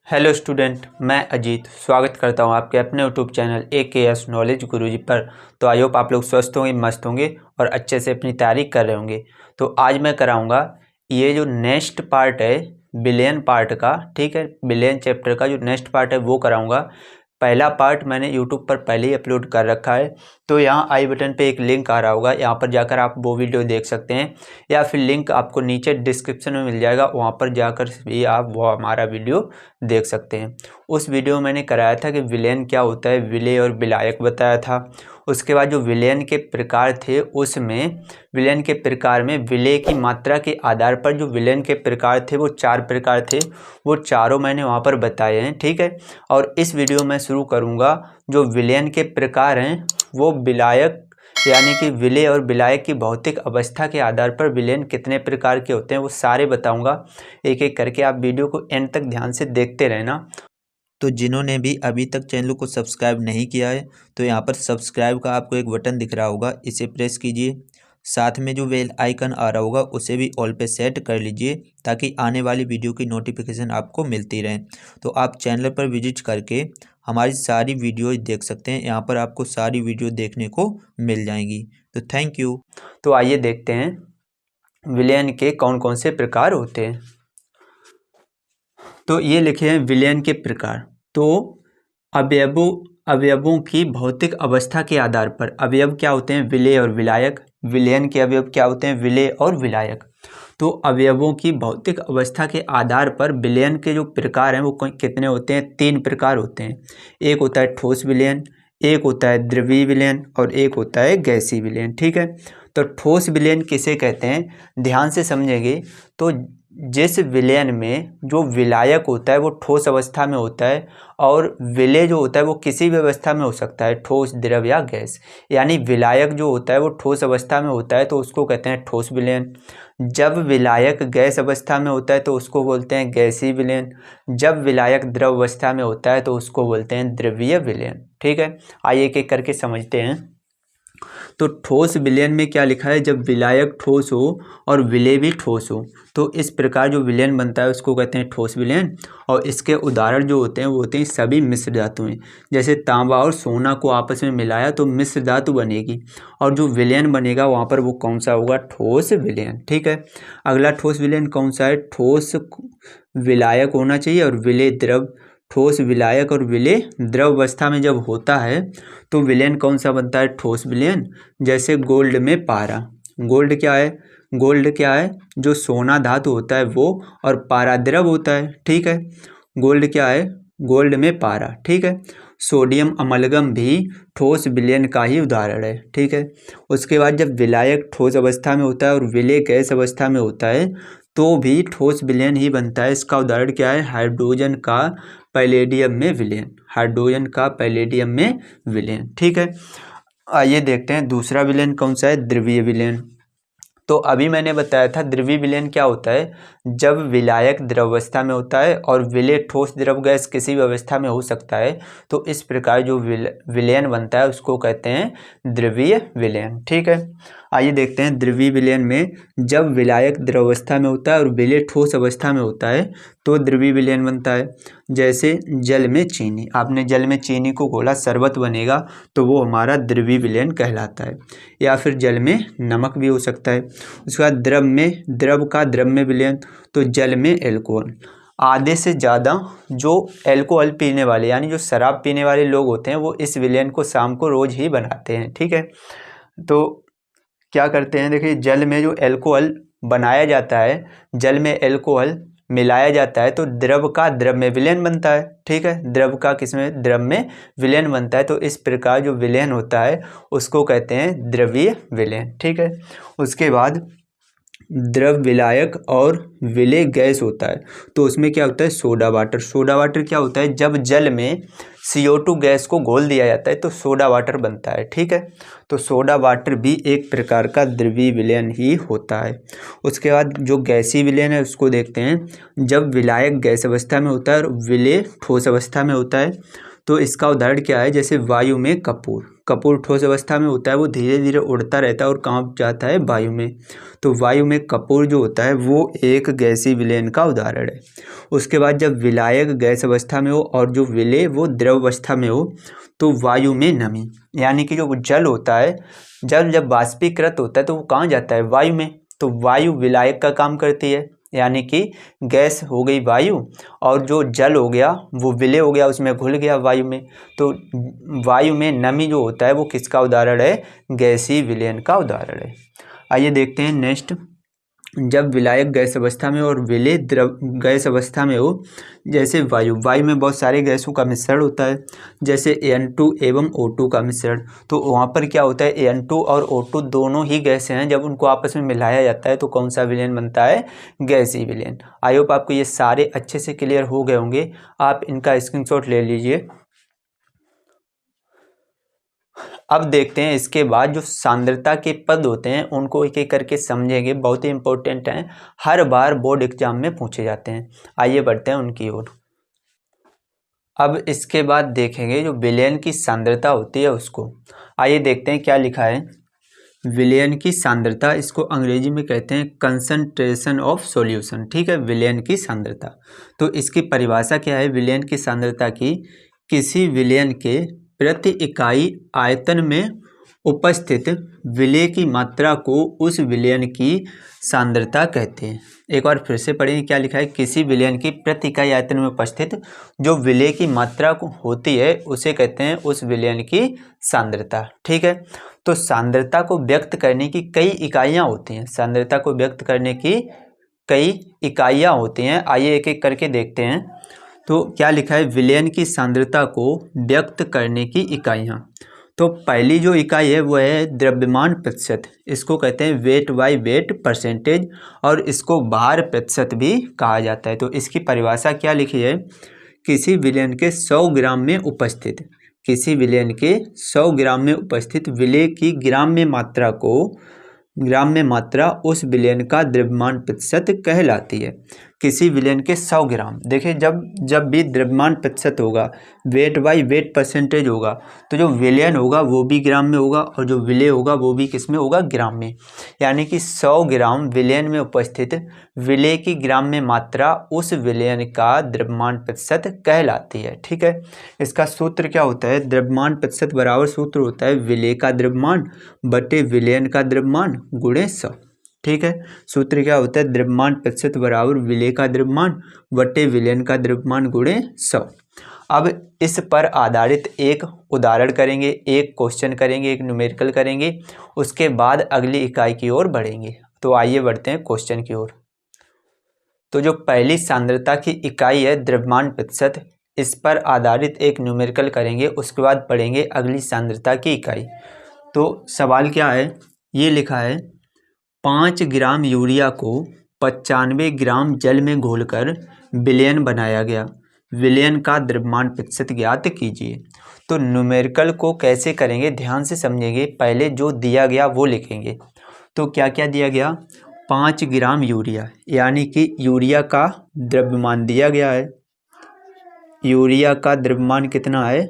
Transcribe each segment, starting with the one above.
Hello student, मैं अजीत स्वागत करता हूं आपके अपने यूट्यूब चैनल AKS नॉलेज गुरुजी पर। तो आई होप आप लोग स्वस्थ होंगे, मस्त होंगे और अच्छे से अपनी तैयारी कर रहे होंगे। तो आज मैं कराऊंगा ये जो नेक्स्ट पार्ट है बिलियन पार्ट का, ठीक है, बिलियन चैप्टर का जो नेक्स्ट पार्ट है वो कराऊंगा। पहला पार्ट मैंने यूट्यूब पर पहले ही अपलोड कर रखा है, तो यहाँ आई बटन पे एक लिंक आ रहा होगा, यहाँ पर जाकर आप वो वीडियो देख सकते हैं, या फिर लिंक आपको नीचे डिस्क्रिप्शन में मिल जाएगा, वहाँ पर जाकर भी आप वो हमारा वीडियो देख सकते हैं। उस वीडियो में मैंने कराया था कि विलेन क्या होता है, विलेय और विलायक बताया था। उसके बाद जो विलेन के प्रकार थे उसमें विलेन के प्रकार में विलेय की मात्रा के आधार पर जो विलेन के प्रकार थे वो 4 प्रकार थे, वो चारों मैंने वहाँ पर बताए हैं, ठीक है। और इस वीडियो में शुरू करूँगा जो विलेन के प्रकार हैं वो विलायक यानी कि विलेय और विलायक की भौतिक अवस्था के आधार पर विलेन कितने प्रकार के होते हैं वो सारे बताऊंगा एक एक करके। आप वीडियो को एंड तक ध्यान से देखते रहना। तो जिन्होंने भी अभी तक चैनल को सब्सक्राइब नहीं किया है तो यहाँ पर सब्सक्राइब का आपको एक बटन दिख रहा होगा, इसे प्रेस कीजिए। साथ में जो बेल आइकन आ रहा होगा उसे भी ऑल पे सेट कर लीजिए ताकि आने वाली वीडियो की नोटिफिकेशन आपको मिलती रहे। तो आप चैनल पर विजिट करके हमारी सारी वीडियो देख सकते हैं, यहाँ पर आपको सारी वीडियो देखने को मिल जाएंगी। तो थैंक यू। तो आइए देखते हैं विलेन के कौन कौन से प्रकार होते हैं। तो ये लिखे हैं विलेन के प्रकार। तो अवयवों की भौतिक अवस्था के आधार पर अवयव क्या होते हैं, विलेय और विलायक। विलेन के अवयव क्या होते हैं, विलेय और विलायक। तो अवयवों की भौतिक अवस्था के आधार पर विलेन के जो प्रकार हैं वो कितने होते हैं, 3 प्रकार होते हैं। एक होता है ठोस विलेन, एक होता है द्रवीय विलेन और एक होता है गैसीय विलेन, ठीक है। तो ठोस विलेन किसे कहते हैं, ध्यान से समझेंगे। तो जिस विलेन में जो विलायक होता है वो ठोस अवस्था में होता है और विलेय जो होता है वो किसी भी अवस्था में हो सकता है, ठोस, द्रव या गैस। यानी विलायक जो होता है वो ठोस अवस्था में होता है तो उसको कहते हैं ठोस विलेन। जब विलायक गैस अवस्था में होता है तो उसको बोलते हैं गैसीय विलेन। जब विलायक द्रव अवस्था में होता है तो उसको बोलते हैं द्रवीय विलेन, ठीक है। आइए एक एक करके समझते हैं। तो ठोस विलेन में क्या लिखा है, जब विलायक ठोस हो और विलेय भी ठोस हो तो इस प्रकार जो विलेन बनता है उसको कहते हैं ठोस विलेन। और इसके उदाहरण जो होते हैं वो होते हैं सभी मिश्र धातुएं। जैसे तांबा और सोना को आपस में मिलाया तो मिश्र धातु बनेगी और जो विलेन बनेगा वहाँ पर वो कौन सा होगा, ठोस विलेन, ठीक है। अगला ठोस विलेन कौन सा है, ठोस विलायक होना चाहिए और विलेय द्रव। ठोस विलायक और विलेय द्रव अवस्था में जब होता है तो विलेन कौन सा बनता है, ठोस विलेन। जैसे गोल्ड में पारा, गोल्ड क्या है, गोल्ड क्या है, जो सोना धातु होता है वो, और पारा द्रव होता है, ठीक है। गोल्ड क्या है, गोल्ड में पारा, ठीक है। सोडियम अमलगम भी ठोस विलेन का ही उदाहरण है, ठीक है। उसके बाद जब विलायक ठोस अवस्था में होता है और विलेय गैस अवस्था में होता है तो भी ठोस विलेन ही बनता है। इसका उदाहरण क्या है, हाइड्रोजन का पैलेडियम में विलेन, हाइड्रोजन का पैलेडियम में विलेन, ठीक है। आइए देखते हैं दूसरा विलेन कौन सा है, द्रवीय विलेन। तो अभी मैंने बताया था द्रवीय विलेन क्या होता है, जब विलायक द्रव अवस्था में होता है और विलेय ठोस, द्रव, गैस किसी भी अवस्था में हो सकता है तो इस प्रकार जो विलेन बनता है उसको कहते हैं द्रवीय विलेन, ठीक है। आइए देखते हैं द्रवीय विलेन में जब विलायक द्रव अवस्था में होता है और विलेय ठोस अवस्था में होता है तो द्रवीय विलेन बनता है। जैसे जल में चीनी, आपने जल में चीनी को घोला, शरबत बनेगा तो वो हमारा द्रवीय विलेन कहलाता है। या फिर जल में नमक भी हो सकता है। उसके बाद द्रव में, द्रव का द्रव में विलेन, तो जल में एल्कोहल। आधे से ज़्यादा जो एल्कोहल पीने वाले यानी जो शराब पीने वाले लोग होते हैं वो इस विलेन को शाम को रोज़ ही बनाते हैं, ठीक है। तो क्या करते हैं, देखिए जल में जो एल्कोहल बनाया जाता है, जल में एल्कोहल मिलाया जाता है तो द्रव का द्रव में विलेन बनता है, ठीक है। द्रव का किसमें, द्रव में विलेन बनता है। तो इस प्रकार जो विलेन होता है उसको कहते हैं द्रवीय विलेन, ठीक है। उसके बाद द्रव विलायक और विलेय गैस होता है तो उसमें क्या होता है, सोडा वाटर। सोडा वाटर क्या होता है, जब जल में CO2 गैस को घोल दिया जाता है तो सोडा वाटर बनता है, ठीक है। तो सोडा वाटर भी एक प्रकार का द्रवीय विलेन ही होता है। उसके बाद जो गैसीय विलेन है उसको देखते हैं। जब विलायक गैस अवस्था में होता है और विलेय ठोस अवस्था में होता है तो इसका उदाहरण क्या है, जैसे वायु में कपूर, कपूर ठोस अवस्था में होता है वो धीरे धीरे उड़ता रहता है और कहाँ जाता है, वायु में। तो वायु में कपूर जो होता है वो एक गैसीय विलयन का उदाहरण है। उसके बाद जब विलायक गैस अवस्था में हो और जो विलेय वो द्रव अवस्था में हो तो वायु में नमी, यानी कि जो जल होता है, जल जब वाष्पीकृत होता है तो वो कहाँ जाता है, वायु में। तो वायु विलायक का काम करती है, यानी कि गैस हो गई वायु और जो जल हो गया वो विलेय हो गया, उसमें घुल गया वायु में। तो वायु में नमी जो होता है वो किसका उदाहरण है, गैसीय विलयन का उदाहरण है। आइए देखते हैं नेक्स्ट, जब विलायक गैस अवस्था में और विलेय द्रव गैस अवस्था में हो, जैसे वायु में बहुत सारे गैसों का मिश्रण होता है, जैसे N2 एवं O2 का मिश्रण। तो वहाँ पर क्या होता है, N2 और O2 दोनों ही गैसें हैं, जब उनको आपस में मिलाया जाता है तो कौन सा विलयन बनता है, गैसीय विलयन। आई होप आपको ये सारे अच्छे से क्लियर हो गए होंगे, आप इनका स्क्रीनशॉट ले लीजिए। अब देखते हैं इसके बाद जो सांद्रता के पद होते हैं उनको एक एक करके समझेंगे, बहुत ही इंपॉर्टेंट हैं, हर बार बोर्ड एग्जाम में पूछे जाते हैं। आइए बढ़ते हैं उनकी ओर। अब इसके बाद देखेंगे जो विलयन की सांद्रता होती है उसको। आइए देखते हैं क्या लिखा है। विलयन की सांद्रता, इसको अंग्रेजी में कहते हैं कंसंट्रेशन ऑफ सॉल्यूशन, ठीक है, विलयन की सांद्रता। तो इसकी परिभाषा क्या है, विलयन की सांद्रता की, किसी विलयन के प्रति इकाई आयतन में उपस्थित विलेय की मात्रा को उस विलयन की सांद्रता कहते हैं। एक बार फिर से पढ़ेंगे क्या लिखा है, किसी विलयन की प्रति इकाई आयतन में उपस्थित जो विलेय की मात्रा होती है उसे कहते हैं उस विलयन की सांद्रता, ठीक है। तो सांद्रता को व्यक्त करने की कई इकाइयाँ होती हैं, सांद्रता को व्यक्त करने की कई इकाइयाँ होती हैं। आइए एक एक करके देखते हैं। तो क्या लिखा है, विलयन की सांद्रता को व्यक्त करने की इकाइयाँ। तो पहली जो इकाई है वो है द्रव्यमान प्रतिशत, इसको कहते हैं वेट बाय वेट परसेंटेज, और इसको भार प्रतिशत भी कहा जाता है। तो इसकी परिभाषा क्या लिखी है, किसी विलयन के 100 ग्राम में उपस्थित, किसी विलयन के 100 ग्राम में उपस्थित विलेय की ग्राम में मात्रा को, ग्राम में मात्रा उस विलयन का द्रव्यमान प्रतिशत कहलाती है। किसी विलयन के 100 ग्राम, देखिए जब भी द्रव्यमान प्रतिशत होगा, वेट बाय वेट परसेंटेज होगा, तो जो विलयन होगा वो भी ग्राम में होगा और जो विलेय होगा वो भी किस में होगा, ग्राम में। यानी कि 100 ग्राम विलयन में उपस्थित विलेय की ग्राम में मात्रा उस विलयन का द्रव्यमान प्रतिशत कहलाती है, ठीक है। इसका सूत्र क्या होता है, द्रव्यमान प्रतिशत बराबर सूत्र होता है विलेय का द्रव्यमान बटे विलयन का द्रव्यमान गुणे 100, ठीक है। सूत्र क्या होता है, द्रव्यमान प्रतिशत बराबर विलेय का द्रव्यमान बटे विलयन का द्रव्यमान गुणे 100। अब इस पर आधारित एक उदाहरण करेंगे, एक क्वेश्चन करेंगे, एक न्यूमेरिकल करेंगे, उसके बाद अगली इकाई की ओर बढ़ेंगे। तो आइए बढ़ते हैं क्वेश्चन की ओर। तो जो पहली सांद्रता की इकाई है द्रव्यमान प्रतिशत, इस पर आधारित एक न्यूमेरिकल करेंगे, उसके बाद पढ़ेंगे अगली सांद्रता की इकाई। तो सवाल क्या है, ये लिखा है 5 ग्राम यूरिया को 95 ग्राम जल में घोलकर विलयन बनाया गया, विलयन का द्रव्यमान प्रतिशत ज्ञात कीजिए। तो न्यूमेरिकल को कैसे करेंगे ध्यान से समझेंगे, पहले जो दिया गया वो लिखेंगे। तो क्या क्या दिया गया, 5 ग्राम यूरिया, यानी कि यूरिया का द्रव्यमान दिया गया है, यूरिया का द्रव्यमान कितना है,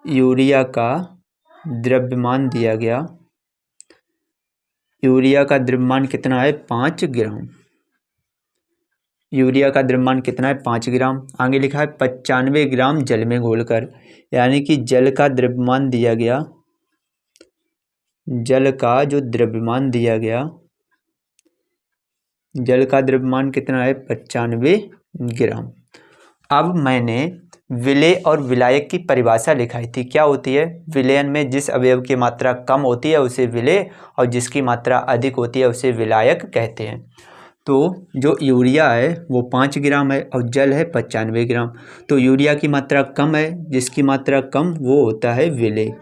यूरिया का द्रव्यमान दिया गया, यूरिया का द्रव्यमान कितना है 5 ग्राम, यूरिया का द्रव्यमान कितना है 5 ग्राम। आगे लिखा है 95 ग्राम जल में घोलकर, यानी कि जल का द्रव्यमान दिया गया, जल का जो द्रव्यमान दिया गया, जल का द्रव्यमान कितना है 95 ग्राम। अब मैंने विलेय और विलायक की परिभाषा लिखाई थी, क्या होती है, विलयन में जिस अवयव की मात्रा कम होती है उसे विलेय और जिसकी मात्रा अधिक होती है उसे विलायक कहते हैं। तो जो यूरिया है वो 5 ग्राम है और जल है 95 ग्राम, तो यूरिया की मात्रा कम है, जिसकी मात्रा कम वो होता है विलेय,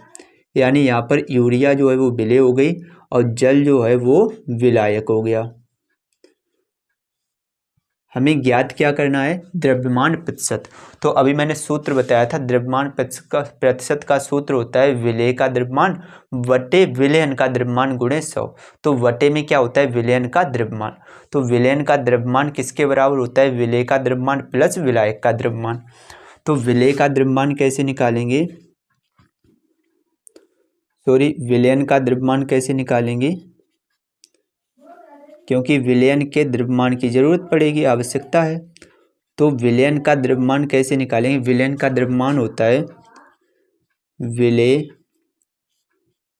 यानी यहाँ पर यूरिया जो है वो विलेय हो गई और जल जो है वो विलायक हो गया। हमें ज्ञात क्या करना है, द्रव्यमान प्रतिशत। तो अभी मैंने सूत्र बताया था, द्रव्यमान प्रतिशत का सूत्र होता है विलेय का द्रव्यमान वटे विलयन का द्रव्यमान गुणे 100। तो वटे में क्या होता है, विलयन का द्रव्यमान। तो विलयन का द्रव्यमान किसके बराबर होता है, विलेय का द्रव्यमान प्लस विलायक का द्रव्यमान। तो विलेय का द्रव्यमान कैसे निकालेंगे, सॉरी, विलयन का द्रव्यमान कैसे निकालेंगे, क्योंकि विलयन के द्रव्यमान की जरूरत पड़ेगी, आवश्यकता है। तो विलयन का द्रव्यमान कैसे निकालेंगे, विलयन का द्रव्यमान होता है विलेय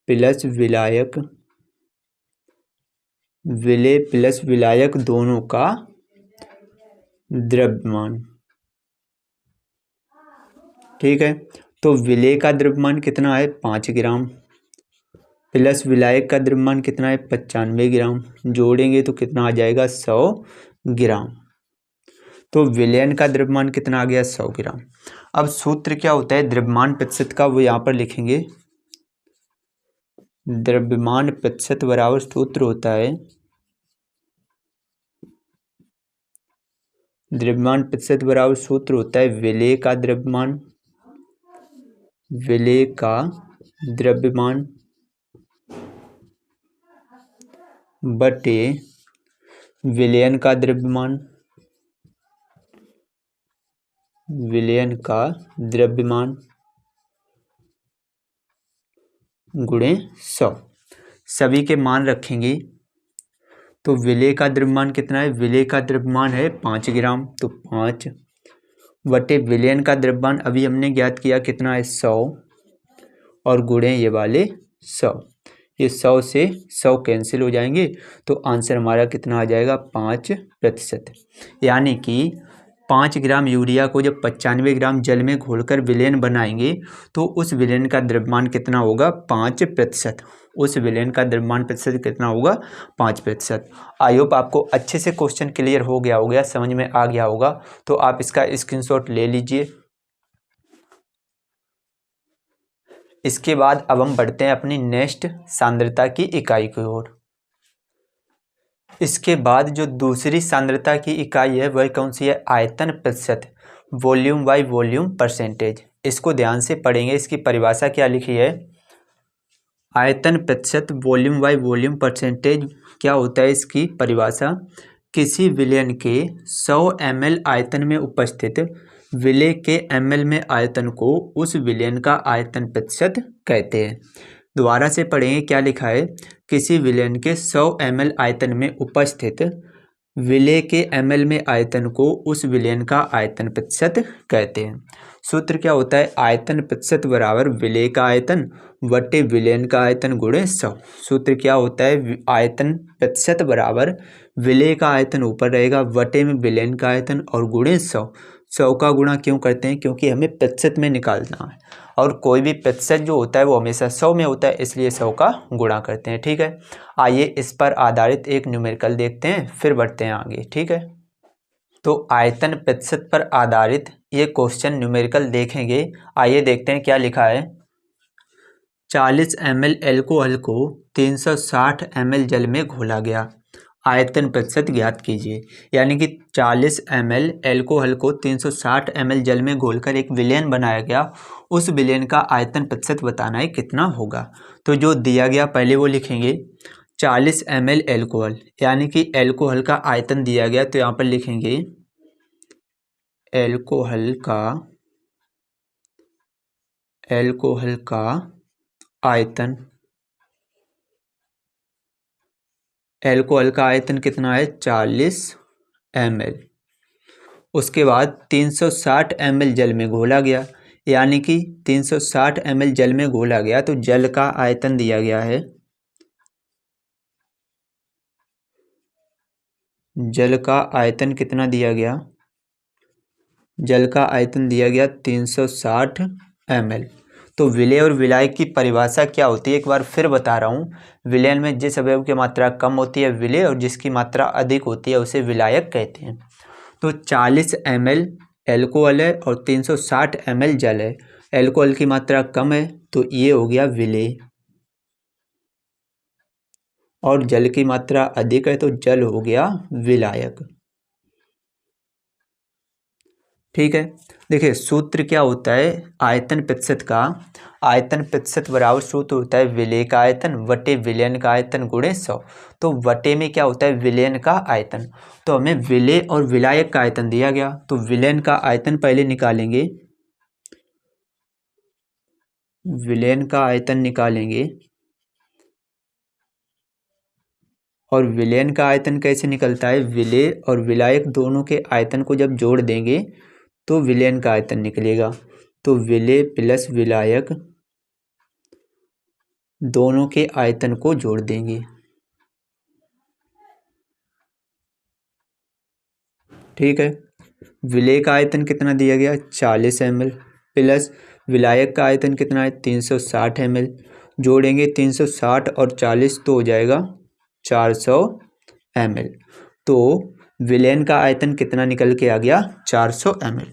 प्लस विलायक, विलेय प्लस विलायक दोनों का द्रव्यमान। ठीक है, तो विलेय का द्रव्यमान कितना है 5 ग्राम, प्लस विलायक का द्रव्यमान कितना है 95 ग्राम, जोड़ेंगे तो कितना आ जाएगा 100 ग्राम। तो विलयन का द्रव्यमान कितना आ गया 100 ग्राम। अब सूत्र क्या होता है द्रव्यमान प्रतिशत का, वो यहाँ पर लिखेंगे। द्रव्यमान प्रतिशत बराबर सूत्र होता है, द्रव्यमान प्रतिशत बराबर सूत्र होता है विलेय का द्रव्यमान, विलेय का द्रव्यमान बटे विलयन का द्रव्यमान, विलयन का द्रव्यमान गुणे 100। सभी के मान रखेंगे। तो विलेय का द्रव्यमान कितना है, विलेय का द्रव्यमान है 5 ग्राम, तो 5 बटे विलयन का द्रव्यमान अभी हमने ज्ञात किया कितना है 100, और गुणे ये वाले 100, ये 100 से 100 कैंसिल हो जाएंगे, तो आंसर हमारा कितना आ जाएगा 5%। यानी कि 5 ग्राम यूरिया को जब 95 ग्राम जल में घोलकर विलयन बनाएंगे तो उस विलयन का द्रव्यमान कितना होगा 5%। उस विलयन का द्रव्यमान प्रतिशत कितना होगा 5%। आई होप आपको अच्छे से क्वेश्चन क्लियर हो गया, समझ में आ गया होगा। तो आप इसका स्क्रीनशॉट ले लीजिए। इसके बाद अब हम बढ़ते हैं अपनी नेक्स्ट सांद्रता की इकाई की ओर। इसके बाद जो दूसरी सांद्रता की इकाई है वह कौन सी है, आयतन प्रतिशत, वॉल्यूम बाय वॉल्यूम परसेंटेज। इसको ध्यान से पढ़ेंगे। इसकी परिभाषा क्या लिखी है, आयतन प्रतिशत वॉल्यूम बाय वॉल्यूम परसेंटेज क्या होता है, इसकी परिभाषा किसी विलयन के 100 ml आयतन में उपस्थित विलेय के ml में आयतन को उस विलयन का आयतन प्रतिशत कहते हैं। दोबारा से पढ़ेंगे क्या लिखा है, किसी विलयन के 100 ml आयतन में उपस्थित विलेय के ml में आयतन को उस विलयन का आयतन प्रतिशत कहते हैं। सूत्र क्या होता है, आयतन प्रतिशत बराबर विलेय का आयतन वटे विलयन का आयतन गुणे 100। सूत्र क्या होता है, आयतन प्रतिशत बराबर विलेय का आयतन ऊपर रहेगा वटे में विलयन का आयतन और गुणे 100। 100 का गुणा क्यों करते हैं, क्योंकि हमें प्रतिशत में निकालना है और कोई भी प्रतिशत जो होता है वो हमेशा 100 में होता है, इसलिए 100 का गुणा करते हैं। ठीक है, आइए इस पर आधारित एक न्यूमेरिकल देखते हैं, फिर बढ़ते हैं आगे। ठीक है, तो आयतन प्रतिशत पर आधारित ये क्वेश्चन न्यूमेरिकल देखेंगे। आइए देखते हैं क्या लिखा है। 40 ml एल्कोहल को 360 ml जल में घोला गया, आयतन प्रतिशत ज्ञात कीजिए। यानी कि 40 ml एल्कोहल को 360 ml जल में घोलकर एक विलयन बनाया गया, उस विलयन का आयतन प्रतिशत बताना है कितना होगा। तो जो दिया गया पहले वो लिखेंगे, 40 ml एल्कोहल, यानी कि एल्कोहल का आयतन दिया गया, तो यहाँ पर लिखेंगे एल्कोहल का आयतन, एल्कोहल का आयतन कितना है 40 ml। उसके बाद 360 ml जल में घोला गया, यानी कि 360 ml जल में घोला गया, तो जल का आयतन दिया गया है, जल का आयतन कितना दिया गया, जल का आयतन दिया गया 360 ml। तो विलेय और विलायक की परिभाषा क्या होती है एक बार फिर बता रहा हूँ। विलयन में जिस अवयव की मात्रा कम होती है विलेय, और जिसकी मात्रा अधिक होती है उसे विलायक कहते हैं। तो 40 ml एल्कोहल है और 360 ml जल है। एल्कोहल की मात्रा कम है तो ये हो गया विलेय, और जल की मात्रा अधिक है तो जल हो गया विलायक। ठीक है, देखिए सूत्र क्या होता है आयतन प्रतिशत का, आयतन प्रतिशत बराबर सूत्र होता है विलेय का आयतन वटे विलयन का आयतन गुणे 100। तो वटे में क्या होता है विलयन का आयतन, तो हमें विलेय और विलायक का आयतन दिया गया, तो विलयन का आयतन पहले निकालेंगे। विलयन का आयतन निकालेंगे और विलयन का आयतन कैसे निकलता है, विलेय और विलायक दोनों के आयतन को जब जोड़ देंगे तो विलयन का आयतन निकलेगा। तो विलेय प्लस विलायक दोनों के आयतन को जोड़ देंगे, ठीक है। विलेय का आयतन कितना दिया गया 40 ml प्लस विलायक का आयतन कितना है 360 ml, जोड़ेंगे 360 और 40 तो हो जाएगा 400 ml। तो विलयन का आयतन कितना निकल के आ गया 400 ml।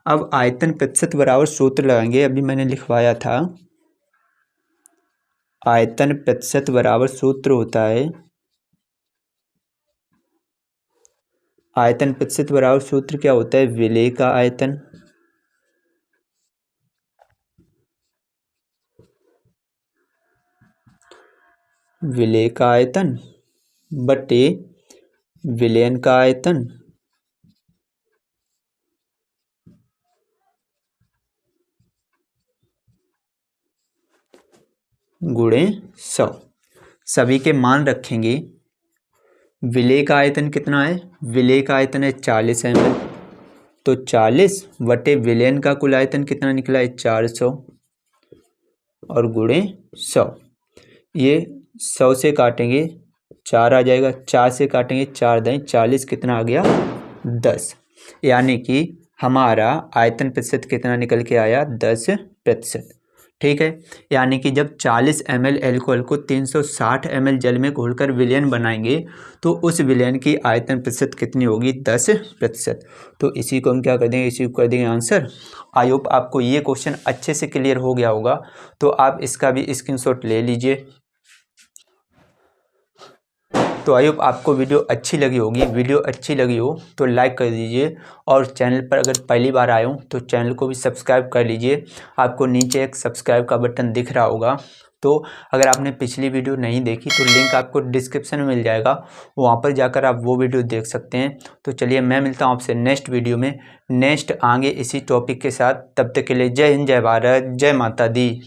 अब आयतन प्रतिशत बराबर सूत्र लगाएंगे, अभी मैंने लिखवाया था। आयतन प्रतिशत बराबर सूत्र होता है, आयतन प्रतिशत बराबर सूत्र क्या होता है, विलेय का आयतन विलेय का आयतन बटे विलयन का आयतन गुणे 100। सभी के मान रखेंगे। विलेय का आयतन कितना है, विलेय का आयतन है 40 ml, तो 40 बटे विलयन का कुल आयतन कितना निकला है 400 और गुणे 100। ये 100 से काटेंगे 4 आ जाएगा, 4 से काटेंगे 4 दाएं 40, कितना आ गया 10। यानी कि हमारा आयतन प्रतिशत कितना निकल के आया 10%, ठीक है। यानी कि जब 40 ml एल्कोहल को 360 ml जल में घोलकर विलयन बनाएंगे तो उस विलयन की आयतन प्रतिशत कितनी होगी 10%। तो इसी को हम क्या कर देंगे, इसी को कर देंगे आंसर। आई होप आपको ये क्वेश्चन अच्छे से क्लियर हो गया होगा, तो आप इसका भी स्क्रीनशॉट ले लीजिए। तो आई होप आपको वीडियो अच्छी लगी होगी। वीडियो अच्छी लगी हो तो लाइक कर दीजिए और चैनल पर अगर पहली बार आए हो तो चैनल को भी सब्सक्राइब कर लीजिए। आपको नीचे एक सब्सक्राइब का बटन दिख रहा होगा, तो अगर आपने पिछली वीडियो नहीं देखी तो लिंक आपको डिस्क्रिप्शन में मिल जाएगा, वहाँ पर जाकर आप वो वीडियो देख सकते हैं। तो चलिए मैं मिलता हूँ आपसे नेक्स्ट वीडियो में, नेक्स्ट आगे इसी टॉपिक के साथ। तब तक के लिए जय हिंद, जय भारत, जय माता दी।